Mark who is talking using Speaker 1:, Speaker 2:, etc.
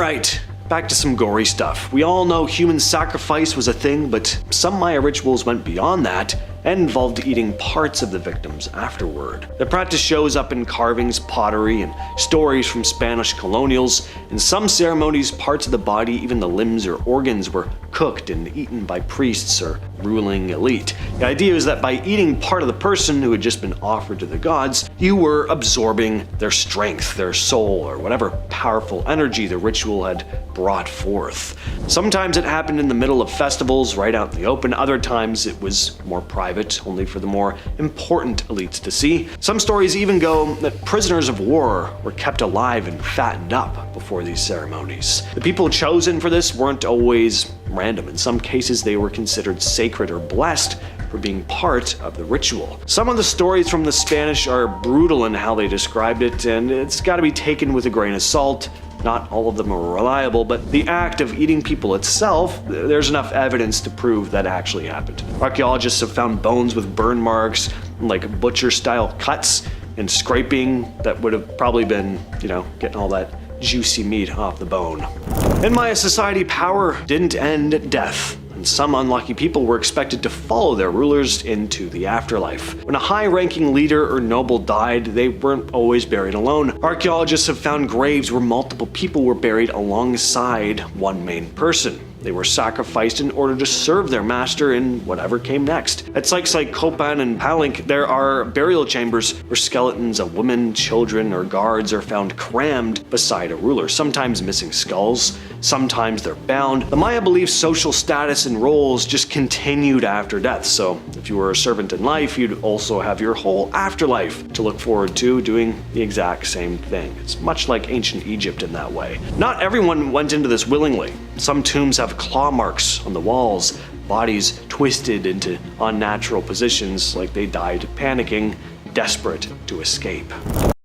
Speaker 1: Alright, back to some gory stuff. We all know human sacrifice was a thing, but some Maya rituals went beyond that and involved eating parts of the victims afterward. The practice shows up in carvings, pottery, and stories from Spanish colonials. In some ceremonies, parts of the body, even the limbs or organs, were cooked and eaten by priests or ruling elite. The idea is that by eating part of the person who had just been offered to the gods, you were absorbing their strength, their soul, or whatever powerful energy the ritual had brought forth. Sometimes it happened in the middle of festivals, right out in the open. Other times it was more private, only for the more important elites to see. Some stories even go that prisoners of war were kept alive and fattened up before these ceremonies. The people chosen for this weren't always random. In some cases, they were considered sacred or blessed for being part of the ritual. Some of the stories from the Spanish are brutal in how they described it, and it's got to be taken with a grain of salt. Not all of them are reliable, but the act of eating people itself, there's enough evidence to prove that actually happened. Archaeologists have found bones with burn marks, like butcher-style cuts and scraping that would have probably been, getting all that juicy meat off the bone. In Maya society, power didn't end at death, and some unlucky people were expected to follow their rulers into the afterlife. When a high-ranking leader or noble died, they weren't always buried alone. Archaeologists have found graves where multiple people were buried alongside one main person. They were sacrificed in order to serve their master in whatever came next. At sites like Copan and Palenque, there are burial chambers where skeletons of women, children, or guards are found crammed beside a ruler, sometimes missing skulls, sometimes they're bound. The Maya believed social status and roles just continued after death, so if you were a servant in life, you'd also have your whole afterlife to look forward to doing the exact same thing. It's much like ancient Egypt in that way. Not everyone went into this willingly. Some tombs have claw marks on the walls, bodies twisted into unnatural positions like they died panicking, desperate to escape.